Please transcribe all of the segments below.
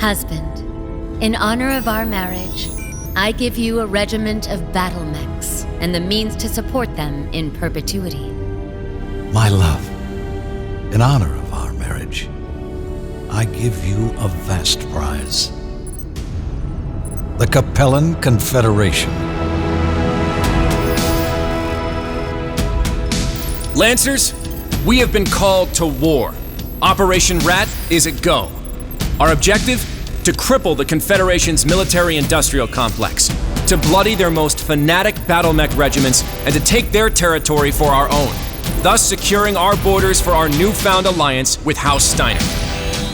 Husband, in honor of our marriage, I give you a regiment of battle mechs and the means to support them in perpetuity. My love, in honor of our marriage, I give you a vast prize. The Capellan Confederation. Lancers, we have been called to war. Operation RAT is a go. Our objective? To cripple the Confederation's military-industrial complex, to bloody their most fanatic battle mech regiments, and to take their territory for our own, thus securing our borders for our newfound alliance with House Steiner.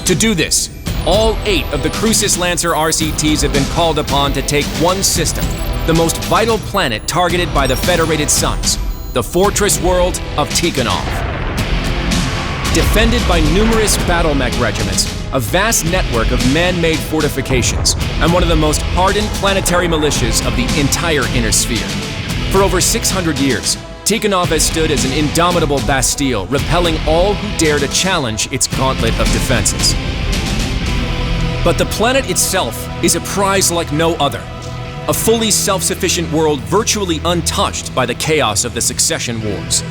To do this, all 8 of the Crucis Lancer RCTs have been called upon to take one system, the most vital planet targeted by the Federated Suns, the fortress world of Tikhonov. Defended by numerous battle mech regiments, a vast network of man-made fortifications, and one of the most hardened planetary militias of the entire Inner Sphere. For over 600 years, Tikhonov has stood as an indomitable bastille, repelling all who dare to challenge its gauntlet of defenses. But the planet itself is a prize like no other. A fully self-sufficient world virtually untouched by the chaos of the succession wars.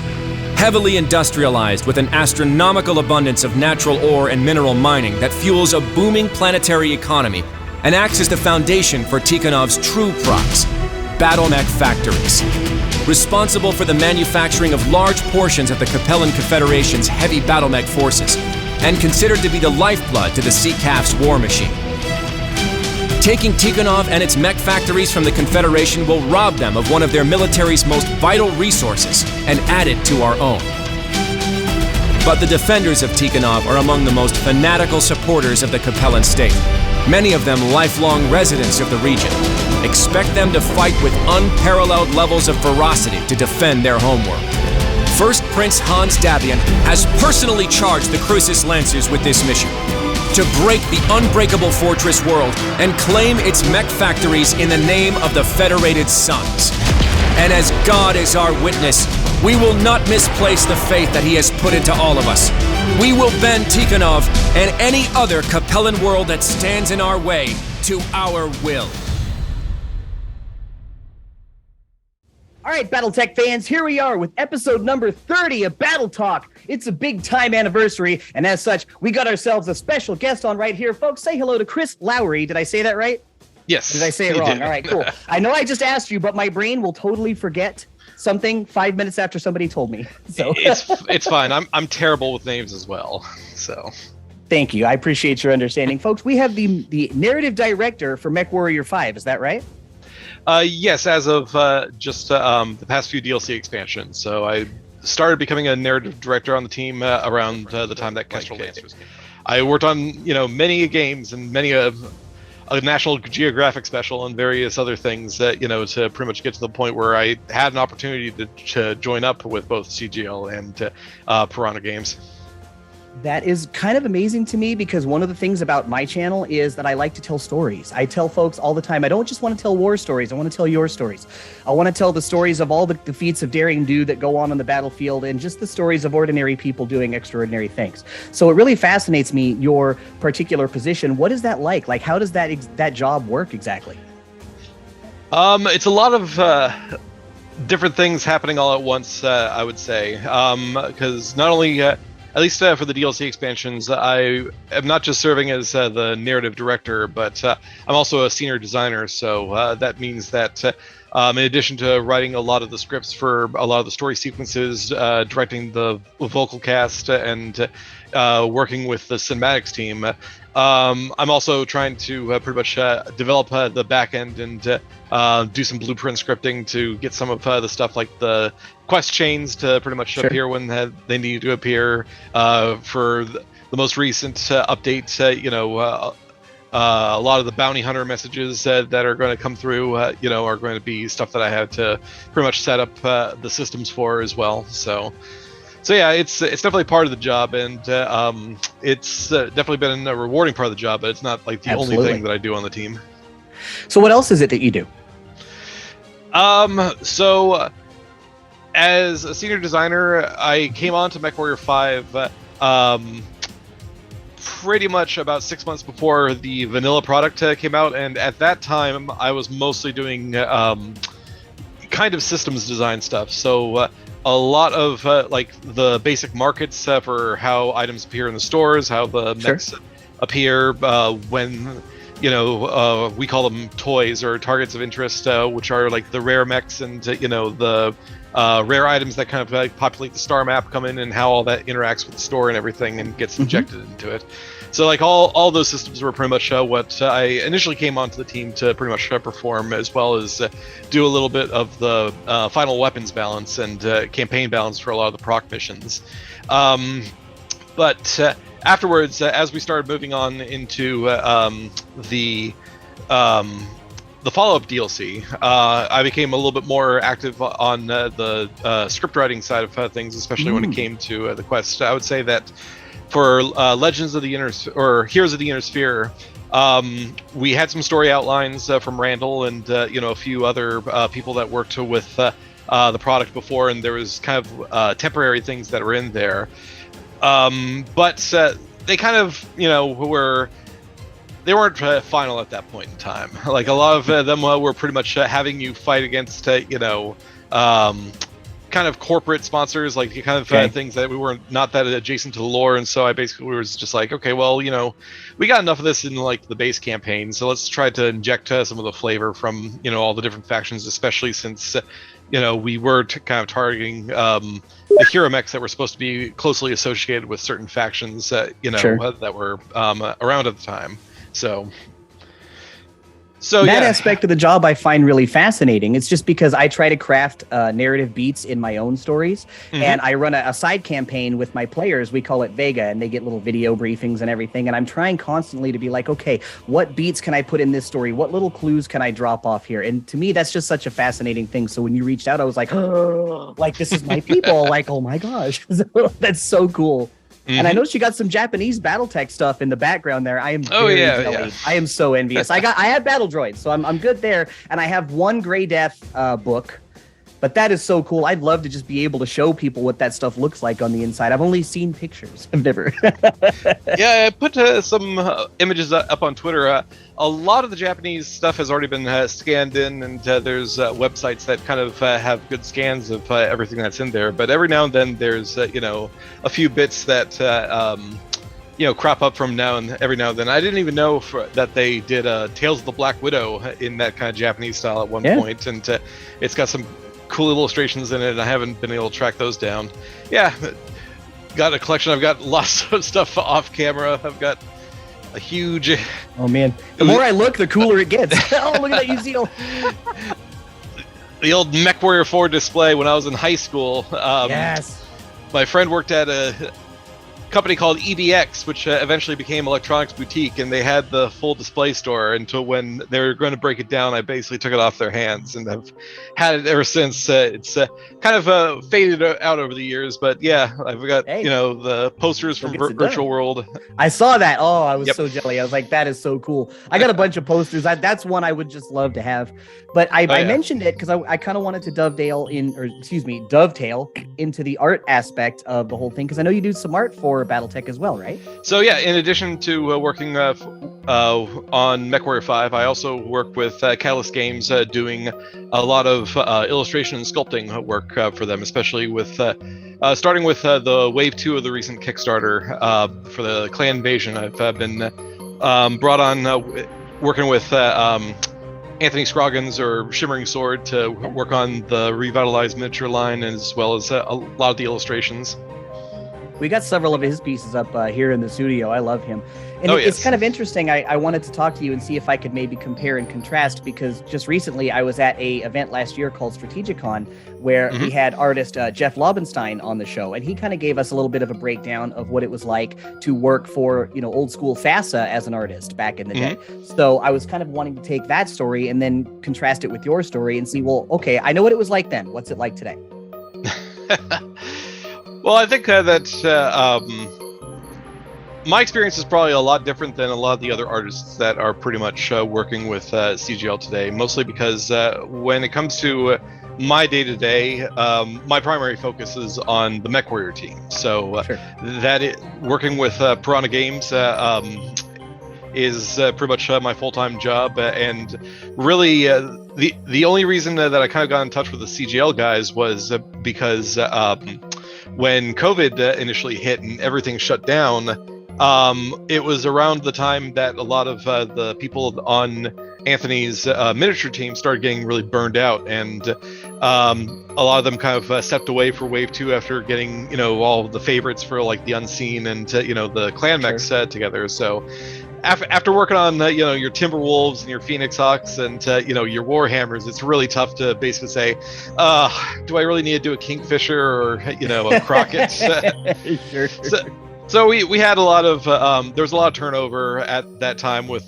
Heavily industrialized with an astronomical abundance of natural ore and mineral mining that fuels a booming planetary economy and acts as the foundation for Tikhonov's true prize, battle mech factories. Responsible for the manufacturing of large portions of the Capellan Confederation's heavy battle mech forces, and considered to be the lifeblood to the CCAF's war machine. Taking Tikhonov and its mech factories from the Confederation will rob them of one of their military's most vital resources and add it to our own. But the defenders of Tikhonov are among the most fanatical supporters of the Capellan state, many of them lifelong residents of the region. Expect them to fight with unparalleled levels of ferocity to defend their homeworld. First Prince Hans Davian has personally charged the Crucis Lancers with this mission: to break the unbreakable fortress world and claim its mech factories in the name of the Federated Suns. And as God is our witness, we will not misplace the faith that he has put into all of us. We will bend Tikhonov and any other Capellan world that stands in our way to our will. All right, Battletech fans, here we are with episode number 30 of Battle Talk. It's a big time anniversary, and as such, we got ourselves a special guest on right here. Folks, say hello to Chris Lowrey. Did I say that right? Yes. Did I say it wrong? Did. All right, cool. I know I just asked you, but my brain will totally forget something 5 minutes after somebody told me. So it's fine. I'm terrible with names as well. So thank you. I appreciate your understanding. Folks, we have the narrative director for Mechwarrior 5. Is that right? Yes, as of just the past few DLC expansions. So I started becoming a narrative director on the team around the time that Kestrel came. I worked on many games and many a National Geographic special and various other things that to pretty much get to the point where I had an opportunity to join up with both CGL and Piranha Games. That is kind of amazing to me, because one of the things about my channel is that I like to tell stories. I tell folks all the time, I don't just want to tell war stories, I want to tell your stories. I want to tell the stories of all the feats of daring do that go on the battlefield, and just the stories of ordinary people doing extraordinary things. So it really fascinates me, your particular position. What is that like? Like, how does that job work exactly? It's a lot of different things happening all at once, I would say, because not only at least for the DLC expansions, I am not just serving as the narrative director, but I'm also a senior designer. So that means that in addition to writing a lot of the scripts for a lot of the story sequences, directing the vocal cast, and working with the cinematics team, I'm also trying to pretty much develop the back end and do some blueprint scripting to get some of the stuff like the quest chains to pretty much appear when they need to appear. For the most recent updates, a lot of the bounty hunter messages that are going to come through, are going to be stuff that I have to pretty much set up the systems for as well. So yeah, it's definitely part of the job, and it's definitely been a rewarding part of the job, but it's not like the only thing that I do on the team. So what else is it that you do? So as a senior designer, I came on to Mechwarrior 5 pretty much about 6 months before the vanilla product came out, and at that time I was mostly doing kind of systems design stuff. So a lot of like the basic markets for how items appear in the stores, how the mechs appear when we call them toys or targets of interest, which are like the rare mechs and the rare items that kind of populate the star map come in, and how all that interacts with the store and everything and gets injected into it. So like all those systems were pretty much what I initially came onto the team to pretty much perform, as well as do a little bit of the final weapons balance and campaign balance for a lot of the proc missions. But afterwards, as we started moving on into the follow-up DLC, I became a little bit more active on the script writing side of things, especially when it came to the quest. I would say that for Legends of the Inner or Heroes of the Inner Sphere, we had some story outlines from Randall and a few other people that worked with the product before, and there was kind of temporary things that were in there. But they kind of, they weren't final at that point in time. Like a lot of them were pretty much having you fight against, kind of corporate sponsors, like kind of things that we were not that adjacent to the lore. And so I basically was just like, okay, well, we got enough of this in like the base campaign, so let's try to inject some of the flavor from, all the different factions, especially since, we were kind of targeting the hero mechs that were supposed to be closely associated with certain factions, that were around at the time. So that aspect of the job I find really fascinating. It's just because I try to craft narrative beats in my own stories, and I run a side campaign with my players. We call it Vega, and they get little video briefings and everything. And I'm trying constantly to be like, okay, what beats can I put in this story? What little clues can I drop off here? And to me, that's just such a fascinating thing. So when you reached out, I was like, oh, like this is my people. Like, oh my gosh, that's so cool. And I know she got some Japanese Battletech stuff in the background there. I am jelly. I am so envious. I had Battle Droids, so I'm good there. And I have one Grey Death book, but that is so cool. I'd love to just be able to show people what that stuff looks like on the inside. I've only seen pictures. I've never. Yeah, I put some images up on Twitter. A lot of the Japanese stuff has already been scanned in, and there's websites that kind of have good scans of everything that's in there. But every now and then there's a few bits that crop up from every now and then. I didn't even know that they did Tales of the Black Widow in that kind of Japanese style at one point, and it's got some cool illustrations in it, and I haven't been able to track those down. Yeah, got a collection. I've got lots of stuff off camera. I've got a huge... Oh man, the more I look, the cooler it gets. Oh, look at that UZO. The old Mechwarrior 4 display when I was in high school. Yes. My friend worked at a company called EBX, which eventually became Electronics Boutique, and they had the full display store until when they were going to break it down. I basically took it off their hands, and I've had it ever since. It's kind of faded out over the years, but yeah, I've got the posters from Virtual World. I saw that. Oh, I was so jelly. I was like, that is so cool. I got a bunch of posters. That's one I would just love to have. But I mentioned it because I kind of wanted to dovetail into the art aspect of the whole thing, because I know you do some art for Battletech as well, right? So yeah, in addition to working on Mechwarrior 5, I also work with Catalyst Games doing a lot of illustration and sculpting work for them, especially with starting with the Wave 2 of the recent Kickstarter for the Clan Invasion. I've been brought on working with Anthony Scroggins or Shimmering Sword to work on the revitalized miniature line, as well as a lot of the illustrations. We got several of his pieces up here in the studio. I love him. And it's kind of interesting. I wanted to talk to you and see if I could maybe compare and contrast, because just recently I was at a event last year called Strategicon, where we had artist Jeff Lobenstein on the show, and he kind of gave us a little bit of a breakdown of what it was like to work for, old school FASA as an artist back in the day. So I was kind of wanting to take that story and then contrast it with your story and see, well, okay, I know what it was like then. What's it like today? Well, I think that my experience is probably a lot different than a lot of the other artists that are pretty much working with CGL today, mostly because when it comes to my day-to-day, my primary focus is on the Mechwarrior team. So working with Piranha Games is pretty much my full-time job, and really the only reason that I kind of got in touch with the CGL guys was because when COVID initially hit and everything shut down, it was around the time that a lot of the people on Anthony's miniature team started getting really burned out, and a lot of them kind of stepped away for Wave 2 after getting, all the favorites for like the Unseen and, the clan mechs together. So after working on, your Timberwolves and your Phoenix Hawks and, your Warhammers, it's really tough to basically say, do I really need to do a Kingfisher or, a Crockett? Sure. So we had a lot of, there was a lot of turnover at that time with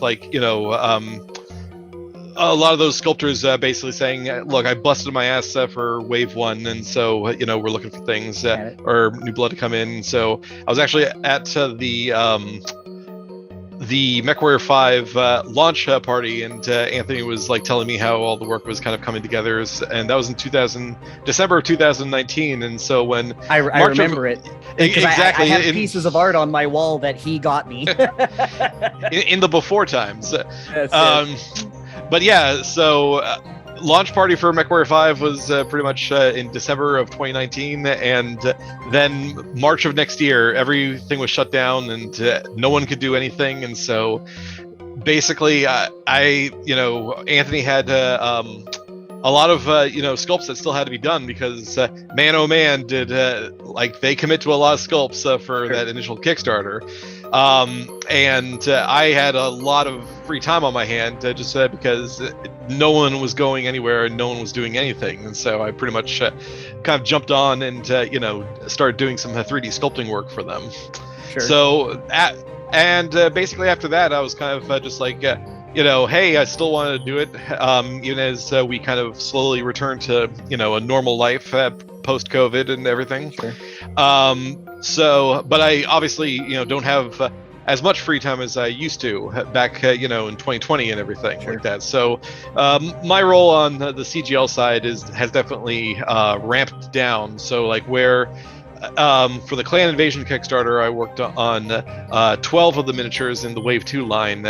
a lot of those sculptors basically saying, look, I busted my ass for Wave 1, and so, we're looking for things or new blood to come in. So I was actually at the Mechwarrior 5 launch party, and Anthony was telling me how all the work was kind of coming together, and that was in December of 2019. And so when I remember it exactly, I have pieces of art on my wall that he got me in the before times. But yeah, so launch party for Mechwarrior 5 was pretty much in December of 2019, and then March of next year, everything was shut down and no one could do anything. And so basically, Anthony had a lot of sculpts that still had to be done because man oh man did they commit to a lot of sculpts for that initial Kickstarter. And I had a lot of free time on my hand just because no one was going anywhere and no one was doing anything. And so I pretty much kind of jumped on and, started doing some 3D sculpting work for them. Sure. So, basically after that, I was kind of just hey, I still wanted to do it, even as we kind of slowly return to, a normal life post-COVID and everything. Sure. But I obviously, don't have as much free time as I used to back, in 2020 and everything like that. So my role on the CGL side has definitely ramped down. So where for the Clan Invasion Kickstarter, I worked on 12 of the miniatures in the Wave 2 line,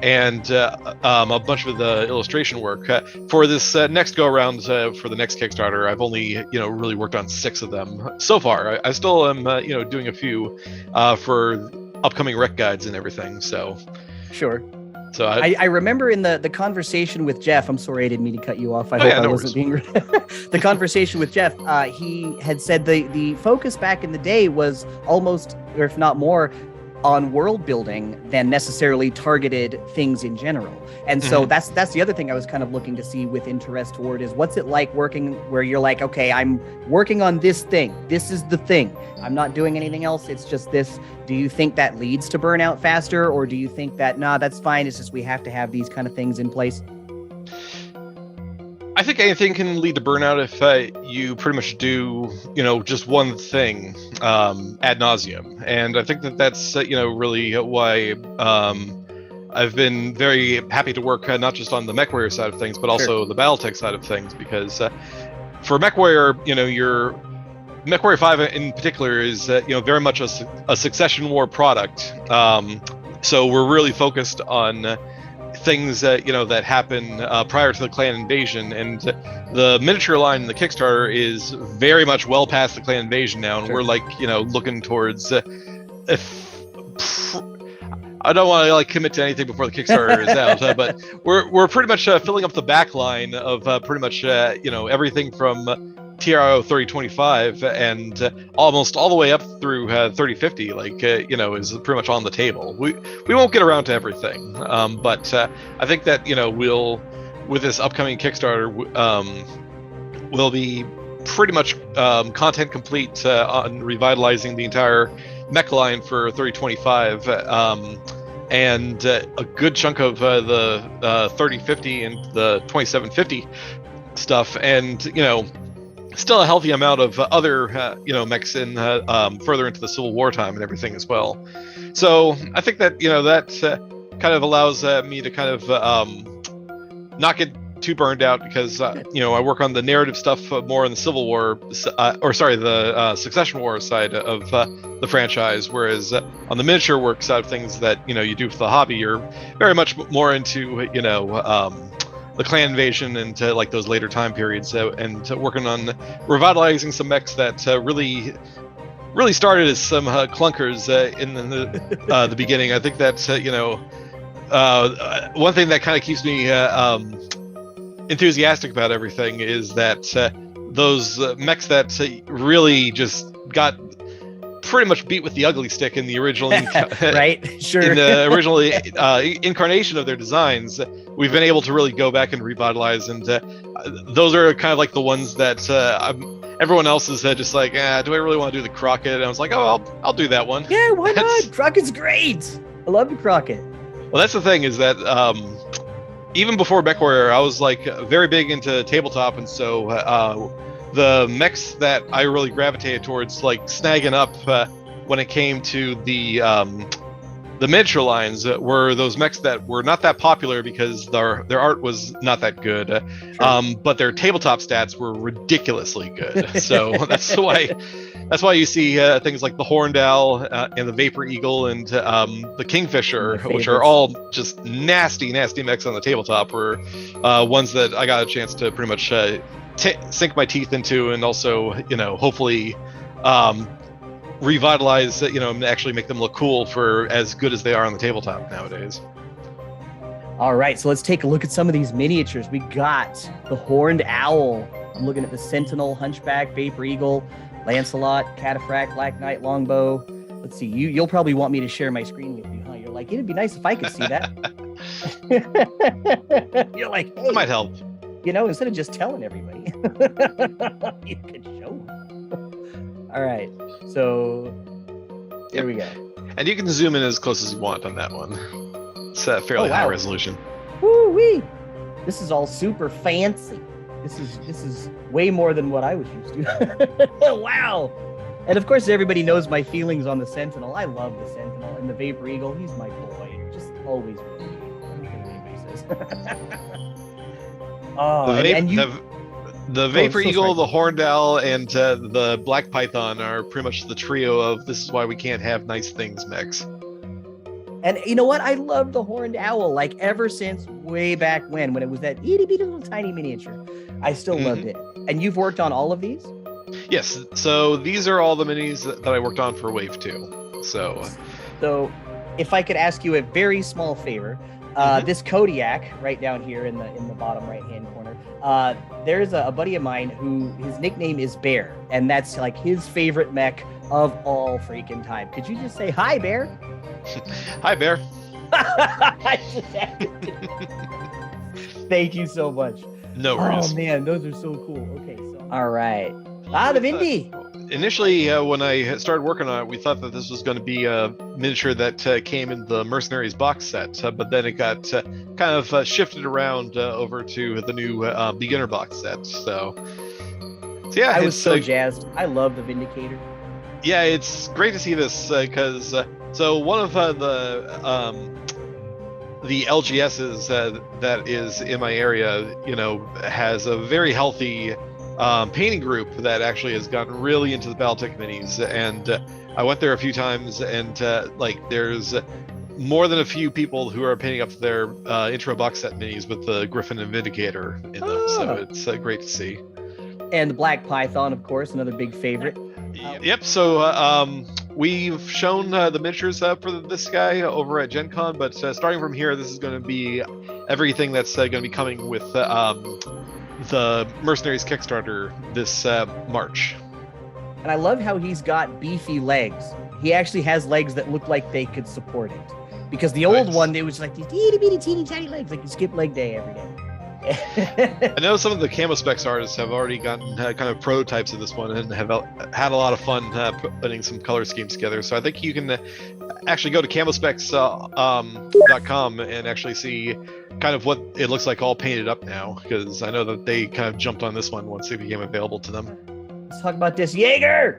and a bunch of the illustration work. For this next go-around for the next Kickstarter, I've only, really worked on 6 of them so far. I still am, doing a few for upcoming rec guides and everything, so. Sure. So I remember in the conversation with Jeff, I'm sorry I didn't mean to cut you off. I hope I wasn't being the conversation with Jeff, he had said the focus back in the day was almost, or if not more, on world building than necessarily targeted things in general. And so that's the other thing I was kind of looking to see with interest toward is what's it like working where you're like, okay, I'm working on this thing. This is the thing. I'm not doing anything else. It's just this. Do you think that leads to burnout faster? Or do you think that, nah, that's fine. It's just we have to have these kind of things in place? I think anything can lead to burnout if you pretty much do, just one thing ad nauseum. And I think that's, really why I've been very happy to work not just on the Mechwarrior side of things, but also the Battletech side of things. Because for Mechwarrior, your Mechwarrior 5 in particular is, very much a succession war product. So we're really focused on things that that happen prior to the clan invasion, and the miniature line in the Kickstarter is very much well past the clan invasion now, and we're looking towards I don't want to commit to anything before the Kickstarter is out, but we're pretty much filling up the back line of pretty much everything from TRO 3025 and almost all the way up through 3050, is pretty much on the table. We won't get around to everything, but I think that we'll, with this upcoming Kickstarter, we'll be pretty much content complete on revitalizing the entire mech line for 3025, and a good chunk of the 3050 and the 2750 stuff, and still a healthy amount of other mechs in further into the Civil War time and everything as well. So I think that that kind of allows me to kind of not get too burned out because I work on the narrative stuff more on the Civil War, the Succession War side of the franchise, whereas on the miniature work side of things that you do for the hobby, you're very much more into the clan invasion and like those later time periods, and working on revitalizing some mechs that really started as some clunkers in the beginning. I think that one thing that kind of keeps me enthusiastic about everything is that those mechs that really just got pretty much beat with the ugly stick in the original right, sure, in the original incarnation of their designs, we've been able to really go back and revitalize, and those are kind of like the ones that everyone else is just like, do I really want to do the Crockett? And I was like, oh, I'll do that one. Yeah, why not? Crockett's great. I love the Crockett. Well, that's the thing is that even before Mechwarrior, I was like very big into tabletop, and so the mechs that I really gravitated towards, like snagging up when it came to the miniature lines, were those mechs that were not that popular because their art was not that good, sure. But their tabletop stats were ridiculously good. So that's why you see things like the Horned Owl and the Vapor Eagle and the Kingfisher, which are all just nasty mechs on the tabletop, were ones that I got a chance to pretty much sink my teeth into, and also hopefully revitalize and actually make them look cool for as good as they are on the tabletop nowadays. All right, so let's take a look at some of these miniatures. We got the Horned Owl. I'm looking at the Sentinel, Hunchback, Vapor Eagle, Lancelot, Cataphract, Black Knight, Longbow. Let's see, you'll probably want me to share my screen with you, huh? You're like, it'd be nice if I could see that. You're like, hey, that might help. Instead of just telling everybody, you could show them. All right, so here we go. And you can zoom in as close as you want on that one. It's fairly high resolution. Woo-wee! This is all super fancy. This is way more than what I was used to. Wow! And of course, everybody knows my feelings on the Sentinel. I love the Sentinel and the Vapor Eagle. He's my boy. Just always will be. I don't care what anybody says. The Vapor Eagle, the Horned Owl, and the Black Python are pretty much the trio of this is why we can't have nice things mechs. And you know what? I love the Horned Owl, like ever since way back when it was that itty bitty little tiny miniature. I still loved it. And you've worked on all of these? Yes. So these are all the minis that I worked on for Wave 2. So if I could ask you a very small favor, this Kodiak right down here in the bottom right hand corner, there's a buddy of mine who his nickname is Bear, and that's like his favorite mech of all freaking time. Could you just say hi, Bear? Hi, Bear. Thank you so much. No worries. Oh man, those are so cool. Okay, so all right. The Vindy. Initially, when I started working on it, we thought that this was going to be a miniature that came in the Mercenaries box set, but then it got kind of shifted around over to the new beginner box set. So yeah, I was so jazzed. I love the Vindicator. Yeah, it's great to see this because so one of the LGSs that is in my area, has a very healthy painting group that actually has gotten really into the Battletech minis, and I went there a few times, and there's more than a few people who are painting up their intro box set minis with the Griffin and Vindicator in them, so it's great to see. And the Black Python, of course, another big favorite. Yep. So we've shown the miniatures for this guy over at Gen Con, but starting from here, this is going to be everything that's going to be coming with the Mercenaries Kickstarter this March. And I love how he's got beefy legs. He actually has legs that look like they could support it. Because the old one, it was like these itty bitty teeny tiny legs, like you skip leg day every day. I know some of the camo specs artists have already gotten kind of prototypes of this one and have had a lot of fun putting some color schemes together. So I think you can actually go to camospecs.com and actually see kind of what it looks like all painted up now, because I know that they kind of jumped on this one once it became available to them. Let's talk about this Jaeger.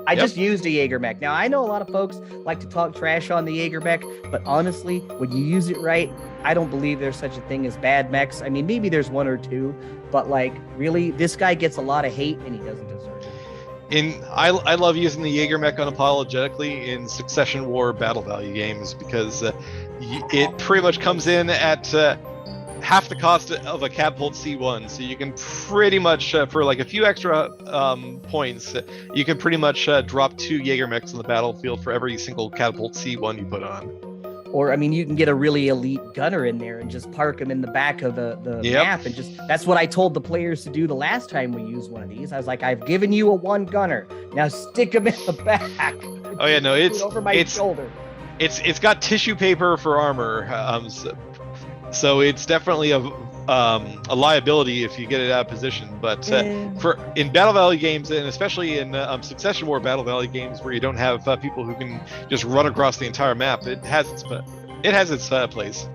I just used a Jaeger mech. Now, I know a lot of folks like to talk trash on the Jaeger mech, but honestly, when you use it right, I don't believe there's such a thing as bad mechs. I mean, maybe there's one or two, but like, really, this guy gets a lot of hate and he doesn't deserve it. I love using the Jaeger mech unapologetically in Succession War battle value games because it pretty much comes in at half the cost of a catapult C1, so you can pretty much for like a few extra points, you can pretty much drop 2 Jaeger mechs on the battlefield for every single catapult C1 you put on. Or, I mean, you can get a really elite gunner in there and just park him in the back of the map. And that's what I told the players to do the last time we used one of these. I was like, I've given you a 1 gunner. Now stick him in the back. Oh yeah, no, it's over my shoulder. It's got tissue paper for armor. So it's definitely a liability if you get it out of position. But for in battle value games, and especially in Succession War battle value games, where you don't have people who can just run across the entire map, it has its place.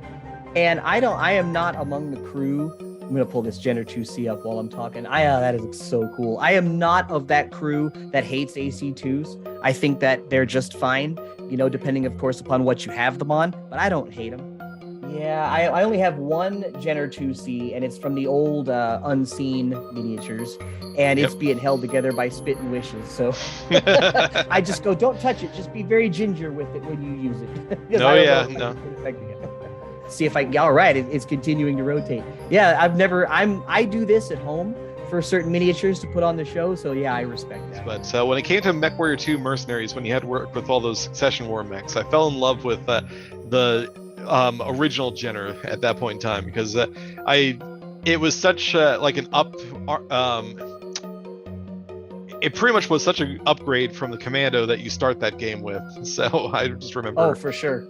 And I am not among the crew. I'm gonna pull this Jenner 2C up while I'm talking. That is so cool. I am not of that crew that hates AC2s. I think that they're just fine, depending, of course, upon what you have them on. But I don't hate them. Yeah, I only have one Jenner 2C, and it's from the old Unseen Miniatures, and it's being held together by Spit and Wishes. So I just go, don't touch it. Just be very ginger with it when you use it. No. See if I can. All right, it's continuing to rotate. Yeah, I do this at home for certain miniatures to put on the show. So yeah, I respect that. But when it came to Mechwarrior 2 Mercenaries, when you had to work with all those Succession War mechs, I fell in love with the original Jenner at that point in time because it was such like an it pretty much was such an upgrade from the Commando that you start that game with. So I just remember. Oh, for sure.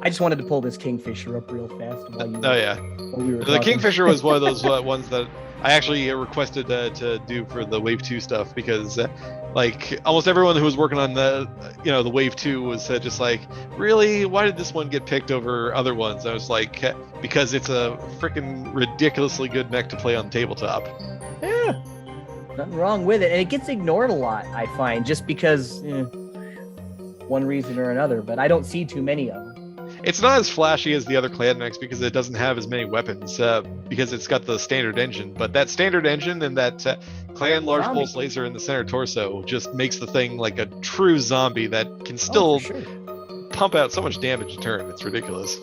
I just wanted to pull this Kingfisher up real fast. The Kingfisher was one of those ones that I actually requested to do for the Wave 2 stuff because like almost everyone who was working on the Wave 2 was just like, really, why did this one get picked over other ones? I was like, because it's a freaking ridiculously good mech to play on tabletop. Yeah, nothing wrong with it, and it gets ignored a lot, I find, just because one reason or another, but I don't see too many of them. It's not as flashy as the other clan mechs because it doesn't have as many weapons because it's got the standard engine. But that standard engine and that clan large pulse laser in the center torso just makes the thing like a true zombie that can still pump out so much damage a turn. It's ridiculous.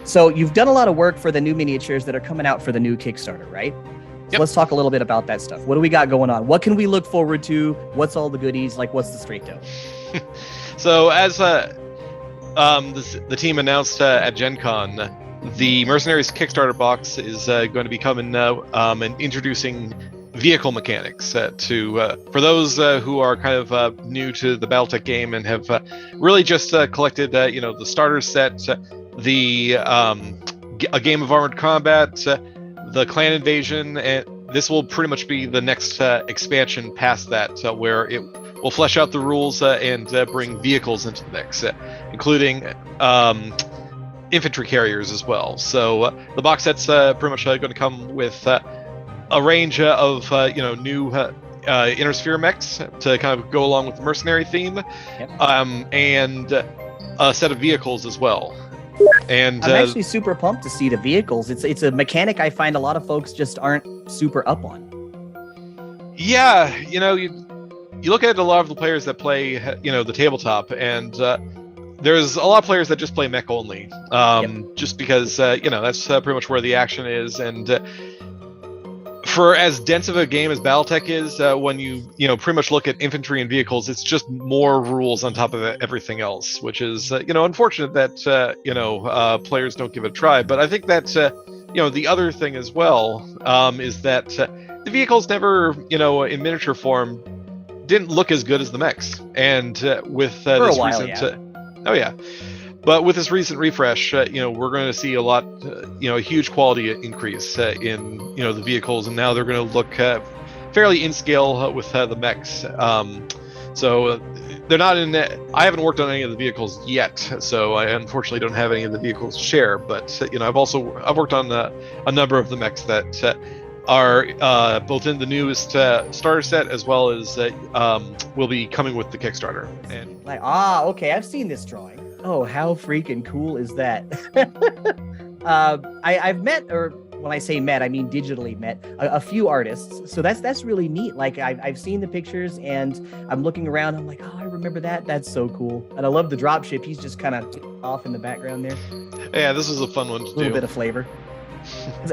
So you've done a lot of work for the new miniatures that are coming out for the new Kickstarter, right? So let's talk a little bit about that stuff. What do we got going on? What can we look forward to? What's all the goodies? Like, what's the straight dough? So as the team announced at Gen Con, the Mercenaries Kickstarter box is going to be coming and introducing vehicle mechanics for those who are kind of new to the Battletech game and have really just collected the starter set, a game of armored combat, the clan invasion, and this will pretty much be the next expansion past that, where it will flesh out the rules and bring vehicles into the mix, including infantry carriers as well. So the box set's pretty much going to come with a range of new inner sphere mechs to kind of go along with the mercenary theme, and a set of vehicles as well. And I'm actually super pumped to see the vehicles. It's a mechanic I find a lot of folks just aren't super up on. Yeah, you look at a lot of the players that play, the tabletop, and there's a lot of players that just play mech only, just because, that's pretty much where the action is. And for as dense of a game as Battletech is, when you pretty much look at infantry and vehicles, it's just more rules on top of everything else, which is, unfortunate that, players don't give it a try. But I think that, the other thing as well is that the vehicles never, in miniature form, didn't look as good as the mechs, and with this but with this recent refresh, we're going to see a huge quality increase in the vehicles, and now they're going to look fairly in scale with the mechs. So they're not in. I haven't worked on any of the vehicles yet, so I unfortunately don't have any of the vehicles to share. But I've worked on a number of the mechs that are both in the newest starter set as well as will be coming with the Kickstarter. And okay, I've seen this drawing. Oh, how freaking cool is that? I've met, or when I say met, I mean digitally met a few artists. So that's really neat. Like I've seen the pictures and I'm looking around. I'm like, oh, I remember that. That's so cool. And I love the dropship. He's just kind of off in the background there. Yeah, this is a fun one to do. A little bit of flavor.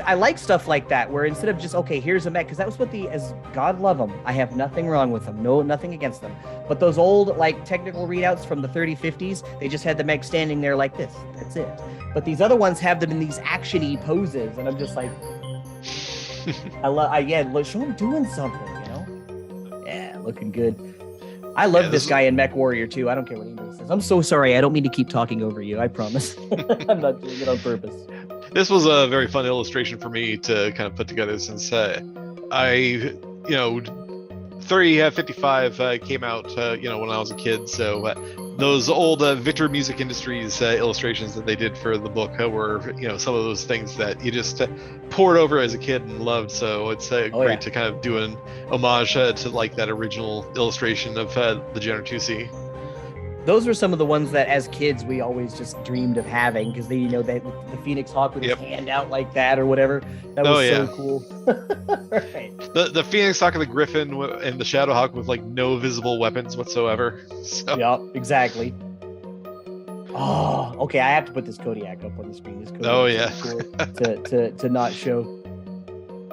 I like stuff like that, where instead of just, okay, here's a mech, because that was what as God love them, I have nothing wrong with them, nothing against them. But those old, like, technical readouts from the 50s, they just had the mech standing there like this. That's it. But these other ones have them in these action-y poses, and I'm just like, show them doing something, you know? Yeah, looking good. I love this guy in Mechwarrior too. I don't care what anybody says. I'm so sorry. I don't mean to keep talking over you. I promise. I'm not doing it on purpose. This was a very fun illustration for me to kind of put together, since 3055 came out, when I was a kid. So those old Victor Music Industries illustrations that they did for the book were, some of those things that you just poured over as a kid and loved. So it's great to kind of do an homage to like that original illustration of the Jenner 2C. Those were some of the ones that as kids we always just dreamed of having, because they, the Phoenix Hawk with his hand out like that or whatever. That was so cool. Right. The Phoenix Hawk and the Griffin and the Shadow Hawk with like no visible weapons whatsoever. So. Yep, exactly. Oh, okay. I have to put this Kodiak up on the screen. This Kodiak is cool to not show,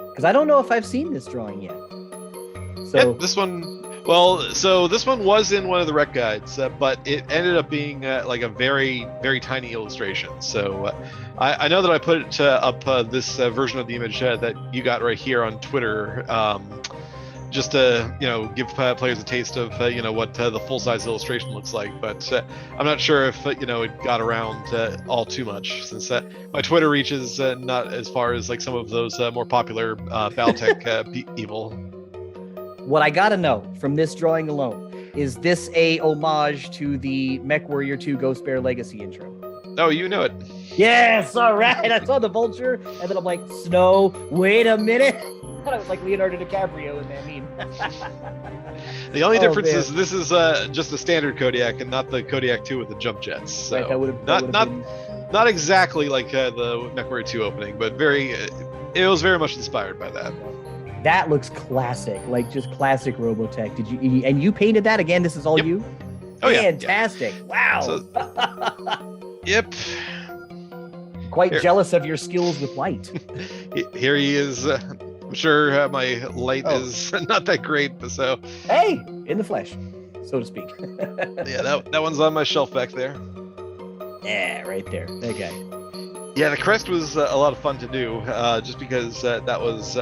because I don't know if I've seen this drawing yet. So this one. Well, so this one was in one of the rec guides, but it ended up being like a very, very tiny illustration. So I know that I put up this version of the image that you got right here on Twitter, just to give players a taste of what the full-size illustration looks like. But I'm not sure if it got around all too much, since my Twitter reach is not as far as like some of those more popular Battletech people. What I gotta know from this drawing alone, is this a homage to the Mechwarrior 2 Ghost Bear Legacy intro? Oh, you know it. Yes, all right. I saw the vulture, and then I'm like, Snow, wait a minute. And I was like Leonardo DiCaprio in that meme. The only difference is this is just a standard Kodiak and not the Kodiak 2 with the jump jets. So right, not exactly like the Mechwarrior 2 opening, but it was very much inspired by that. That looks classic, like just classic Robotech. And you painted that again? This is all you? Oh, yeah. Fantastic. Wow. Yep. Quite jealous of your skills with light. Here he is. I'm sure my light is not that great, so. Hey, in the flesh, so to speak. Yeah, that one's on my shelf back there. Yeah, right there. That guy. Yeah, the crest was a lot of fun to do, just because that was,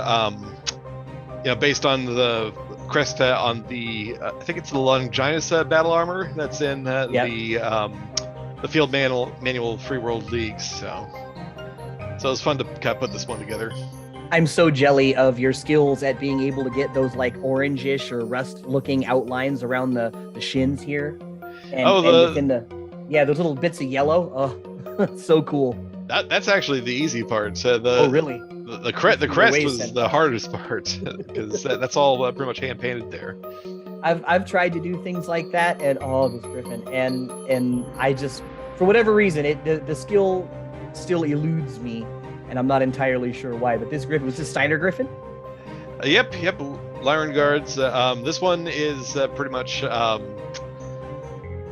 based on the crest on the, I think it's the Longinus battle armor that's in the Field Manual Free World Leagues. So it was fun to kind of put this one together. I'm so jelly of your skills at being able to get those like orangish or rust-looking outlines around the shins here, and within those little bits of yellow. Oh, so cool. That's actually the easy part. So really? The crest was the hardest part, because that's all pretty much hand painted there. I've tried to do things like that, and this Griffin, and I just, for whatever reason, the skill still eludes me, and I'm not entirely sure why. But this Griffin, was this Steiner Griffin? Yep. Lyron Guards. This one is pretty much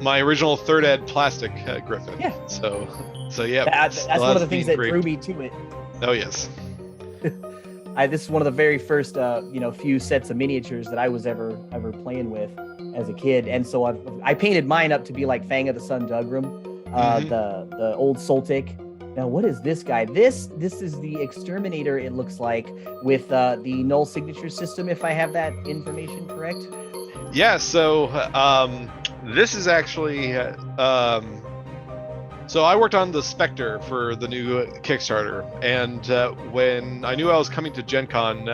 my original third ed plastic Griffin. Yeah. So yeah. That's one of the things that drew me to it. Oh yes. This is one of the very first, few sets of miniatures that I was ever playing with as a kid, and so I painted mine up to be like Fang of the Sun Dugrum, the old Soltic. Now, what is this guy? This is the Exterminator. It looks like, with the null signature system, if I have that information correct. Yeah. So this is actually. So I worked on the Spectre for the new Kickstarter, and when I knew I was coming to Gen Con,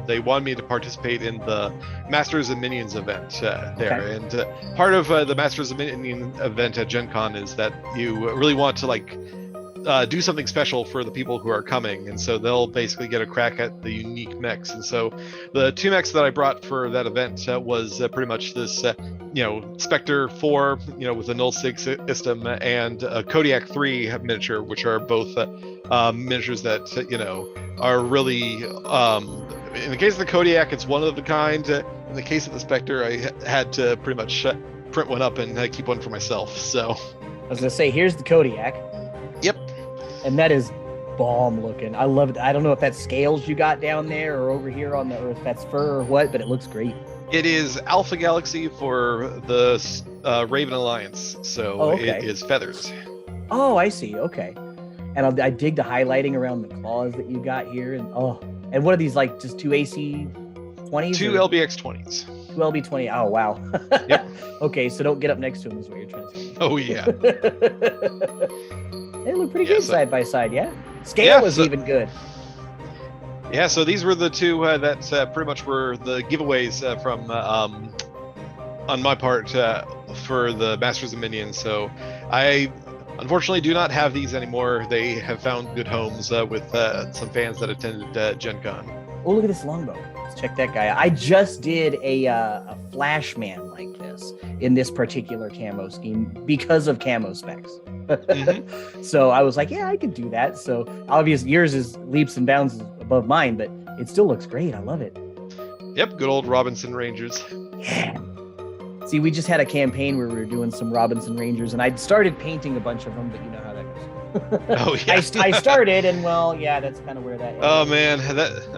they wanted me to participate in the Masters and Minions event there. Okay. And part of the Masters and Minions event at Gen Con is that you really want to do something special for the people who are coming, and so they'll basically get a crack at the unique mechs. And so the 2 mechs that I brought for that event was pretty much this Spectre 4 with a null sig system and a Kodiak 3 miniature, which are both miniatures that are really in the case of the Kodiak, it's one of a kind. In the case of the Spectre, I had to pretty much print one up and keep one for myself. So I was gonna say, here's the Kodiak. Yep. And that is bomb looking. I love it. I don't know if that's scales you got down there or over here on the Earth, that's fur or what, but it looks great. It is Alpha Galaxy for the Raven Alliance, so it is feathers. Oh, I see. Okay. And I dig the highlighting around the claws that you got here. And what are these, like just 2 AC 20s? 2 LBX 20s. 2 LB20. Oh, wow. Yep. Okay, so don't get up next to them is what you're trying to say. Oh, yeah. They look pretty good side by side, yeah? Scale was even good. Yeah, so these were the 2 that pretty much were the giveaways from on my part for the Masters of Minions. So I unfortunately do not have these anymore. They have found good homes with some fans that attended Gen Con. Oh, look at this longbow. Let's check that guy out. I just did a Flashman like this in this particular camo scheme because of camo specs. Mm-hmm. So I was like, yeah, I can do that. So obviously yours is leaps and bounds above mine, but it still looks great. I love it. Yep, good old Robinson Rangers. Yeah. See, we just had a campaign where we were doing some Robinson Rangers, and I'd started painting a bunch of them, but you know how that goes. Oh yeah. I started, and well, yeah, that's kind of where that. Oh man,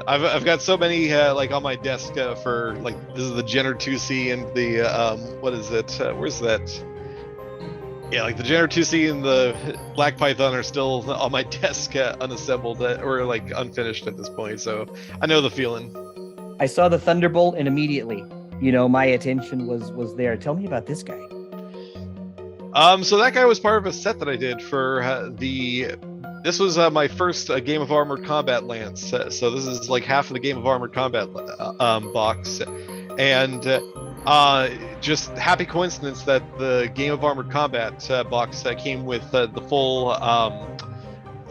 I've got so many like on my desk for like this is the Jenner 2C and the what is it? Where's that? Yeah, like the Jenner 2C and the Black Python are still on my desk, unassembled or like unfinished at this point. So I know the feeling. I saw the Thunderbolt, and immediately, my attention was there. Tell me about this guy. So that guy was part of a set that I did for this was my first Game of Armored Combat Lance. So this is like half of the Game of Armored Combat box. And just happy coincidence that the Game of Armored Combat box came with the full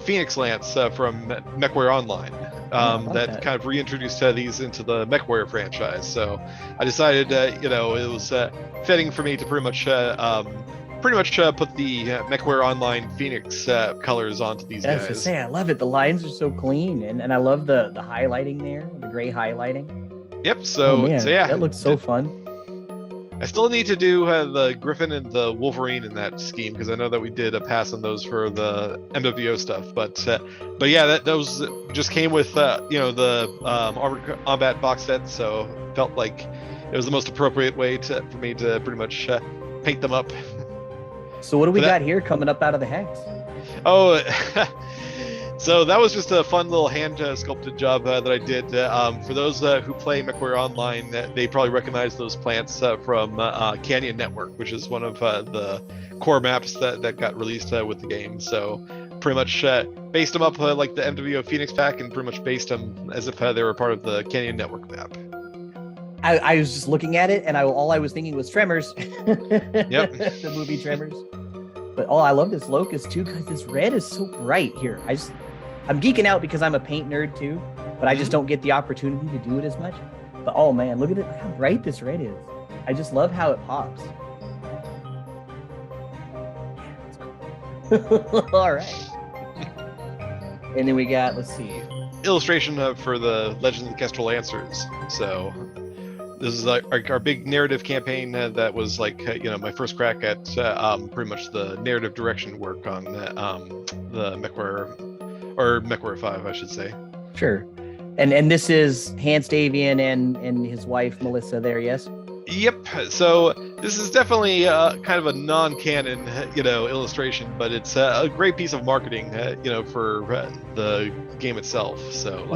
Phoenix Lance from Mechwarrior Online. That kind of reintroduced these into the Mechwarrior franchise. So I decided, it was fitting for me to pretty much put the Mechwarrior Online Phoenix colors onto these guys. I was to say, I love it. The lines are so clean, and I love the highlighting there, the gray highlighting. Yep. So yeah, that looks so fun. I still need to do the Griffin and the Wolverine in that scheme because I know that we did a pass on those for the MWO stuff. But yeah, those just came with the Armored Combat box set, so felt like it was the most appropriate way for me to pretty much paint them up. So what do we got here coming up out of the hex? Oh, so that was just a fun little hand sculpted job that I did. For those who play Mechwarrior Online, they probably recognize those plants from Canyon Network, which is one of the core maps that got released with the game. So pretty much based them up like the MWO Phoenix pack and pretty much based them as if they were part of the Canyon Network map. I was just looking at it, and all I was thinking was Tremors. Yep. The movie Tremors. But I love this locust too, because this red is so bright here. I'm geeking out because I'm a paint nerd too, but I just don't get the opportunity to do it as much. But oh man, look at it, how bright this red is. I just love how it pops. All right. And then we got, let's see. Illustration for the Legends of the Kestrel Lancers. So this is our big narrative campaign that was like my first crack at pretty much the narrative direction work on the Mechwarrior, or Mechwarrior 5, I should say. Sure. And this is Hans Davian and his wife Melissa there, yes? Yep. So this is definitely kind of a non-canon illustration, but it's a great piece of marketing for the game itself. So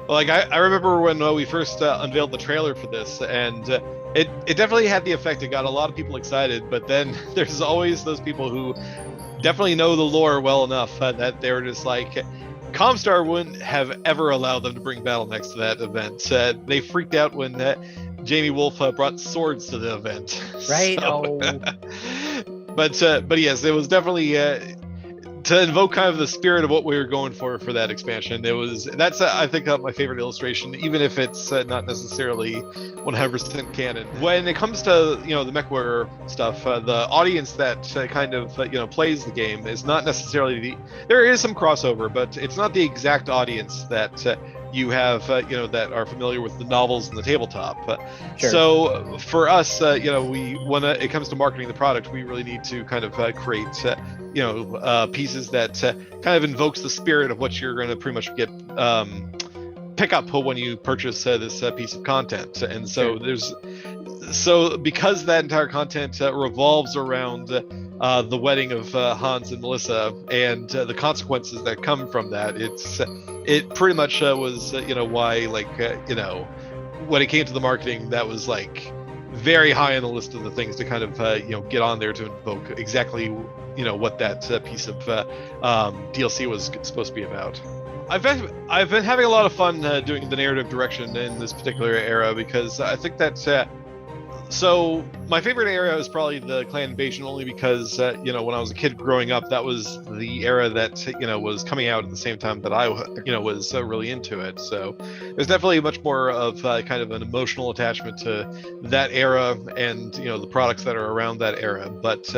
I remember when we first unveiled the trailer for this, and it definitely had the effect. It got a lot of people excited, but then there's always those people who definitely know the lore well enough that they were just like, Comstar wouldn't have ever allowed them to bring Battlemechs to that event. They freaked out when Jamie Wolf brought swords to the event. Right. So, but yes, it was definitely to invoke kind of the spirit of what we were going for that expansion. That's I think my favorite illustration, even if it's not necessarily 100% canon. When it comes to the Mechwarrior stuff, the audience that kind of plays the game is not necessarily there is some crossover, but it's not the exact audience that you have that are familiar with the novels and the tabletop. Sure. So for us, when it comes to marketing the product, we really need to kind of create pieces that kind of invokes the spirit of what you're going to pretty much get pick up when you purchase this piece of content. And so because that entire content revolves around the wedding of Hans and Melissa and the consequences that come from that, it pretty much was why when it came to the marketing, that was very high on the list of the things to kind of get on there to invoke exactly what that piece of DLC was supposed to be about. I've been having a lot of fun doing the narrative direction in this particular era, because I think that so my favorite era is probably the clan invasion, only because when I was a kid growing up, that was the era that was coming out at the same time that I was really into it. So there's definitely much more of kind of an emotional attachment to that era and the products that are around that era. But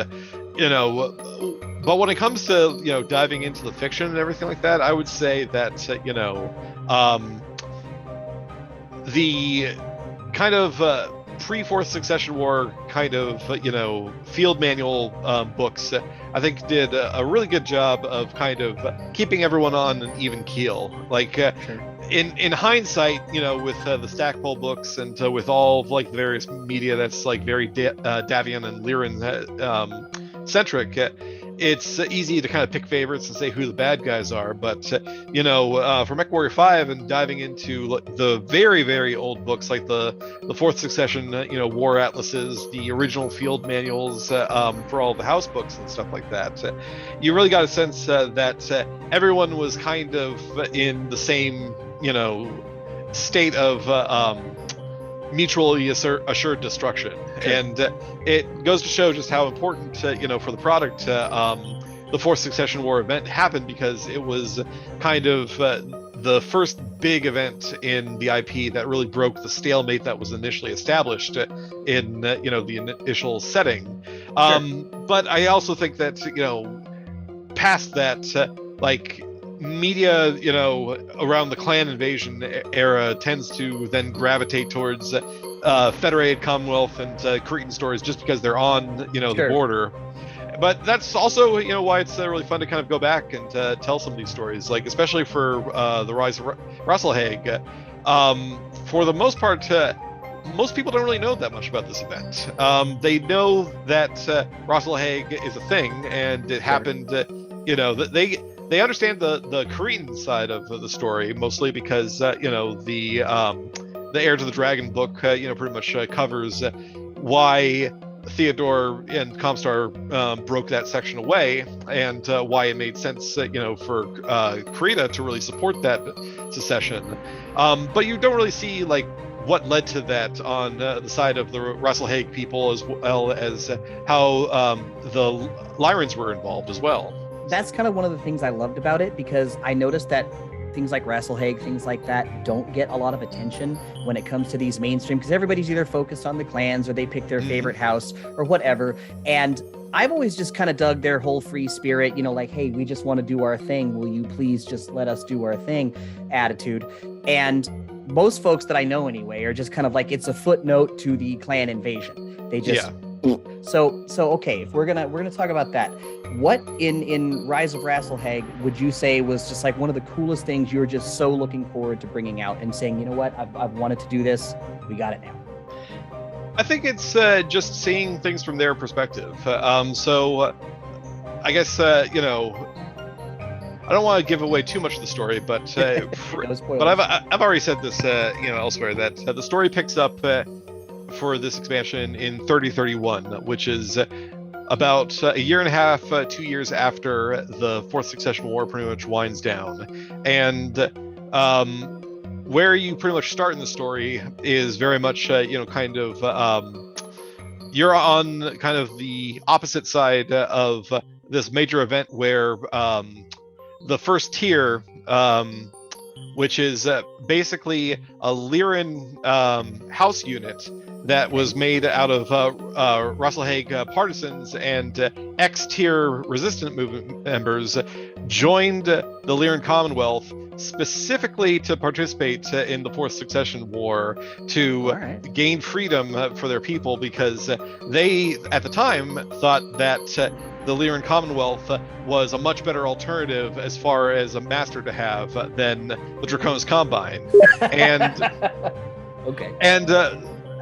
but when it comes to diving into the fiction and everything like that, I would say that the kind of pre-Fourth Succession War kind of field manual books, I think did a really good job of kind of keeping everyone on an even keel. Sure. In hindsight, with the Stackpole books and with all of the various media that's very Davian and Lyran centric, it's easy to kind of pick favorites and say who the bad guys are. But for Mechwarrior 5 and diving into the very, very old books like the Fourth Succession war atlases, the original field manuals for all the house books and stuff like that, you really got a sense that everyone was kind of in the same state of mutually assured destruction. Sure. And it goes to show just how important for the product the Fourth Succession War event happened, because it was kind of the first big event in the IP that really broke the stalemate that was initially established in the initial setting. Sure. But I also think that past that, media around the clan invasion era tends to then gravitate towards Federated Commonwealth and Cretan stories, just because they're on Sure. the border. But that's also why it's really fun to kind of go back and tell some of these stories, especially for the rise of Rasalhague. For the most part, most people don't really know that much about this event. They know that Rasalhague is a thing, and it happened. They understand the Cretan side of the story, mostly because the Heir to the Dragon book pretty much covers why Theodore and Comstar broke that section away, and why it made sense for Krita to really support that secession. But you don't really see what led to that on the side of the Rasalhague people, as well as how the Lyrans were involved as well. That's kind of one of the things I loved about it, because I noticed that things like Rasalhague, things like that, don't get a lot of attention when it comes to these mainstream, because everybody's either focused on the clans or they pick their favorite house or whatever. And I've always just kind of dug their whole free spirit, hey, we just want to do our thing. Will you please just let us do our thing attitude? And most folks that I know anyway are just kind of it's a footnote to the clan invasion. They just So okay, if we're gonna talk about that, what in Rise of Rasalhague would you say was just one of the coolest things you're just so looking forward to bringing out and saying, what, I've wanted to do this, we got it now? I think it's just seeing things from their perspective. So I guess I don't want to give away too much of the story, but but I've already said this elsewhere, that the story picks up for this expansion in 3031, which is about a year and a half, 2 years after the Fourth Succession War pretty much winds down. And where you pretty much start in the story is very much, kind of, you're on kind of the opposite side of this major event where the first tier, which is basically a Lyran house unit that was made out of Rasalhague partisans and X-tier resistant movement members, joined the Lyran Commonwealth specifically to participate in the Fourth Succession War to gain freedom for their people, because they, at the time, thought that the Lyran Commonwealth was a much better alternative as far as a master to have than the Draconis Combine. And okay. And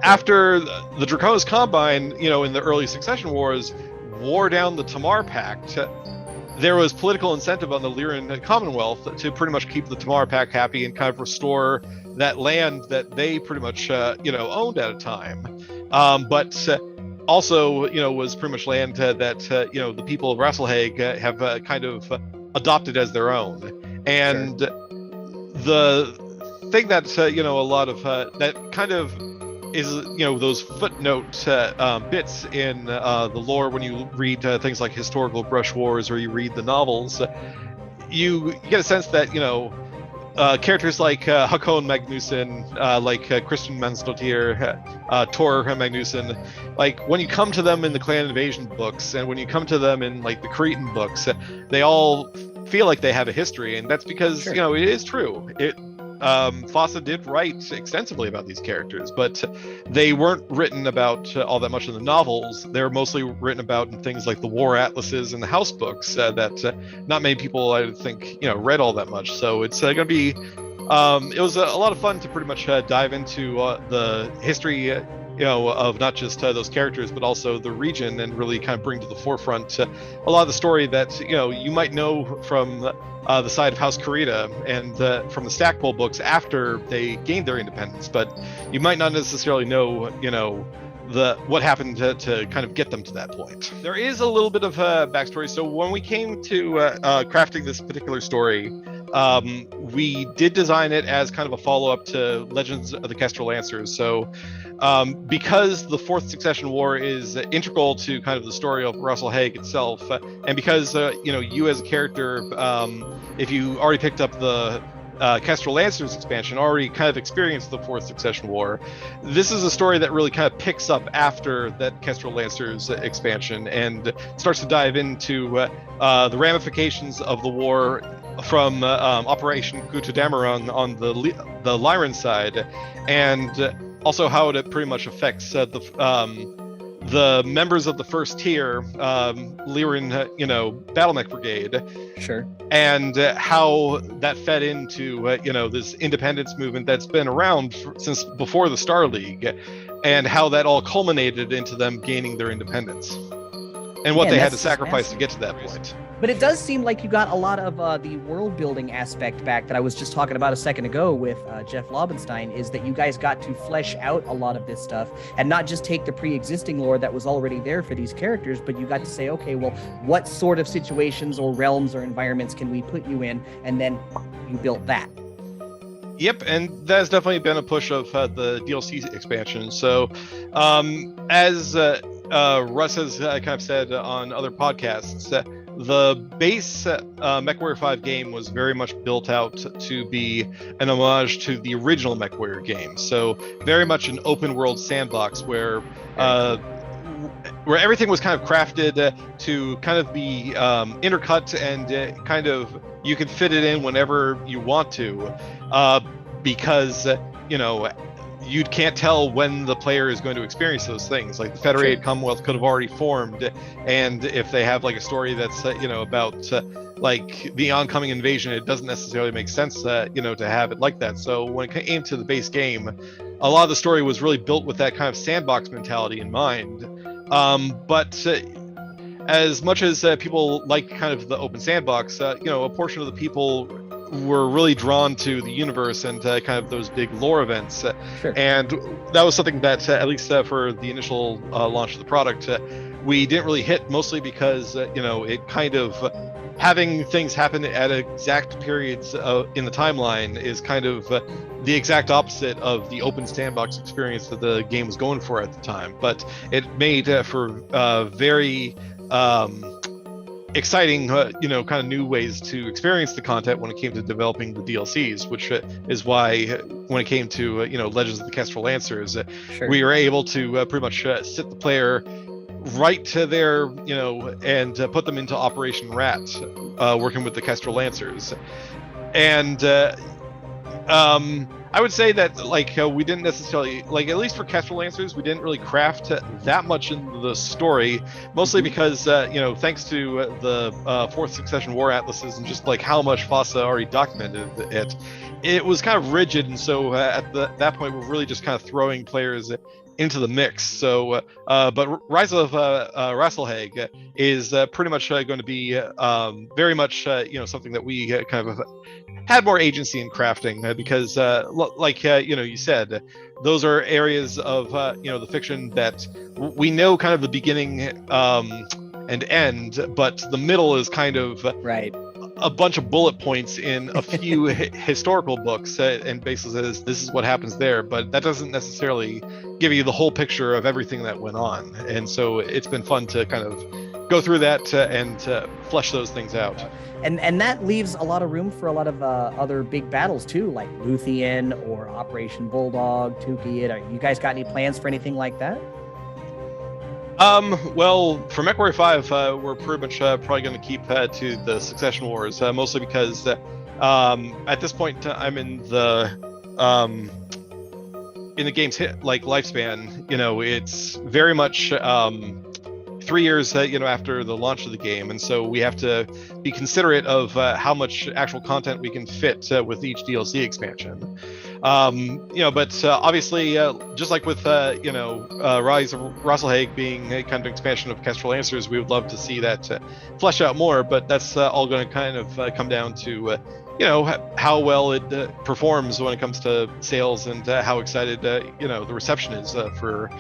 after the Draconis Combine, in the early Succession Wars, wore down the Tamar Pact, there was political incentive on the Lyran Commonwealth to pretty much keep the Tamar Pact happy and kind of restore that land that they pretty much, owned at a time. But also, was pretty much land that, the people of Rasalhague have kind of adopted as their own. And the thing that, a lot of that kind of is, those footnote bits in the lore when you read things like historical brush wars or you read the novels, you get a sense that, characters like Hakon Magnuson, like Christian Mansdottir, Tor Magnuson, like when you come to them in the Clan Invasion books and when you come to them in like the Cretan books, they all feel like they have a history, and that's because it is true. Fossa did write extensively about these characters, but they weren't written about all that much in the novels. They're mostly written about in things like the war atlases and the house books that not many people, I think, read all that much. So it's going to be, it was a lot of fun to pretty much dive into the history, of not just those characters, but also the region, and really kind of bring to the forefront a lot of the story that, you might know from the side of House Karita and from the Stackpole books after they gained their independence, but you might not necessarily know, what happened to kind of get them to that point. There is a little bit of backstory. So when we came to crafting this particular story, we did design it as kind of a follow-up to Legends of the Kestrel Lancers. So because the Fourth Succession War is integral to kind of the story of Rasalhague itself, and because you as a character, if you already picked up the Kestrel Lancers expansion, already kind of experienced the Fourth Succession War, this is a story that really kind of picks up after that Kestrel Lancers expansion and starts to dive into the ramifications of the war from Operation Gutadamarung on the Lyran side, and also how it pretty much affects the members of the first tier, Lyran, Battlemech Brigade. Sure. And how that fed into, this independence movement that's been around since before the Star League, and how that all culminated into them gaining their independence, and what they had to sacrifice to get to that point. But it does seem like you got a lot of the world building aspect back that I was just talking about a second ago with Jeff Lobenstein, is that you guys got to flesh out a lot of this stuff and not just take the pre-existing lore that was already there for these characters, but you got to say, okay, well, what sort of situations or realms or environments can we put you in? And then you built that. Yep, and that's definitely been a push of the DLC expansion. So as Russ has kind of said on other podcasts, the base Mechwarrior 5 game was very much built out to be an homage to the original Mechwarrior game. So very much an open world sandbox where everything was kind of crafted to kind of be intercut, and kind of you can fit it in whenever you want to, because you can't tell when the player is going to experience those things. Like the Federated Commonwealth could have already formed, and if they have like a story that's about like the oncoming invasion, it doesn't necessarily make sense to have it like that. So when it came to the base game, a lot of the story was really built with that kind of sandbox mentality in mind. But as much as people like kind of the open sandbox, a portion of the people were really drawn to the universe and kind of those big lore events. Sure. And that was something that, at least for the initial launch of the product, we didn't really hit, mostly because, it kind of, having things happen at exact periods in the timeline is kind of the exact opposite of the open sandbox experience that the game was going for at the time. But it made for very exciting, kind of new ways to experience the content when it came to developing the DLCs, which is why when it came to, Legends of the Kestrel Lancers, we were able to pretty much sit the player right to their, and put them into Operation RAT, working with the Kestrel Lancers. And I would say that we didn't necessarily at least for Kestrel Lancers, we didn't really craft that much in the story, mostly because thanks to the fourth succession war atlases and just how much FOSSA already documented it was kind of rigid, and so at that point we're really just kind of throwing players into the mix. So but Rise of Rasalhague is pretty much going to be very much something that we kind of had more agency in crafting, because you said, those are areas of the fiction that we know kind of the beginning and end, but the middle is kind of a bunch of bullet points in a few historical books, and basically says this is what happens there, but that doesn't necessarily give you the whole picture of everything that went on. And so it's been fun to kind of go through that and flesh those things out. And that leaves a lot of room for a lot of other big battles too, like Luthien or Operation Bulldog, Tukey. You guys got any plans for anything like that? Well, for Mechwarrior 5, we're pretty much probably going to keep to the Succession Wars, mostly because at this point I'm in the game's lifespan. It's very much 3 years after the launch of the game, and so we have to be considerate of how much actual content we can fit with each DLC expansion. But obviously, just like with Rise of Rasalhague being a kind of expansion of Kestrel Lancers, we would love to see that flesh out more, but that's all going to kind of come down to how well it performs when it comes to sales, and how excited the reception is for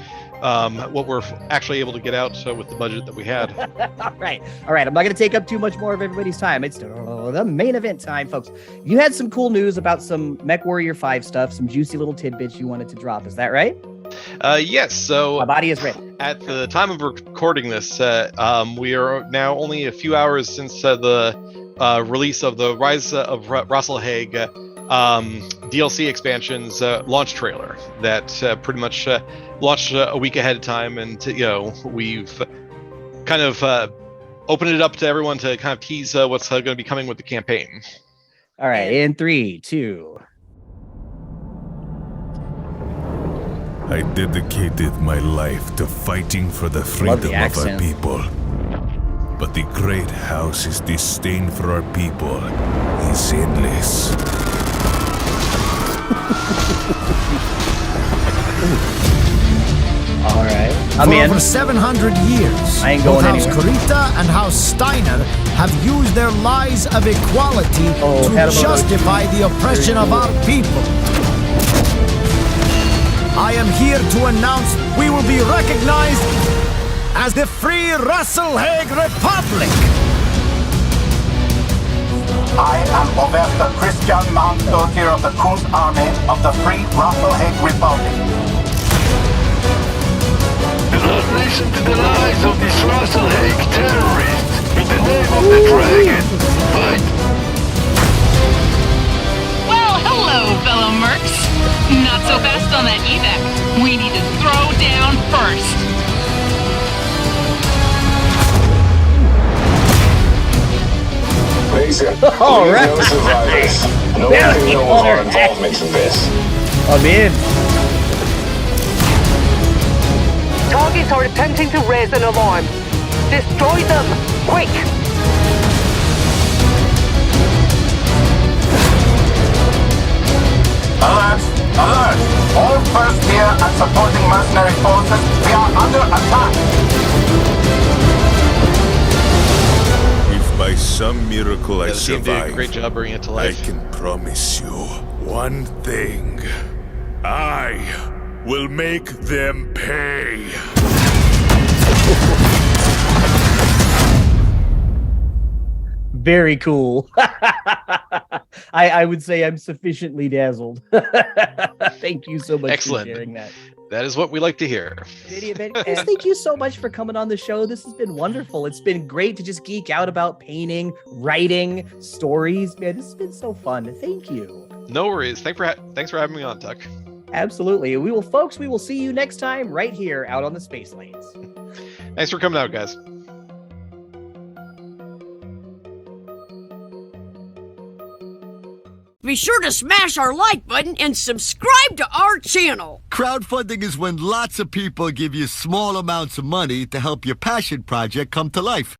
what we're actually able to get out with the budget that we had. All right. I'm not going to take up too much more of everybody's time. It's the main event time, folks. You had some cool news about some Mechwarrior 5 stuff, some juicy little tidbits you wanted to drop. Is that right? Yes. So my body is ready. At the time of recording this, we are now only a few hours since the release of the Rise of Rasalhague DLC expansion's launch trailer that pretty much launched a week ahead of time, and we've kind of opened it up to everyone to kind of tease what's going to be coming with the campaign. All right, in 3, 2. I dedicated my life to fighting for the freedom of our people. But the great house's disdain for our people is endless. All right. For over 700 years, I ain't going both House anywhere. Kurita and House Steiner have used their lies of equality to justify the oppression of our people. I am here to announce we will be recognized as the Free Rasalhague Republic. I am Obersta Christian Mountdottir of the Kuz Army of the Free Rasalhague Republic. Do not listen to the lies of these Rasalhague terrorists in the name of the dragon. Fight! Well, hello, fellow mercs. Not so fast on that evac. We need to throw down first. Basic. All right. No survivors. No one knows our involvement in this. I'm in. Targets are attempting to raise an alarm. Destroy them, quick! Alert! Alert! All first tier and supporting mercenary forces, we are under attack! If by some miracle I The team did a survive, great job bringing it to I life. can promise you one thing. I will make them pay. Very cool. I would say I'm sufficiently dazzled. Thank you so much Excellent. for sharing that. That is what we like to hear. Guys, thank you so much for coming on the show. This has been wonderful. It's been great to just geek out about painting, writing, stories. Man, this has been so fun. Thank you. No worries. Thanks for having me on, Tuck. Absolutely. We will see you next time right here out on the space lanes. Thanks for coming out, guys. Be sure to smash our like button and subscribe to our channel. Crowdfunding is when lots of people give you small amounts of money to help your passion project come to life.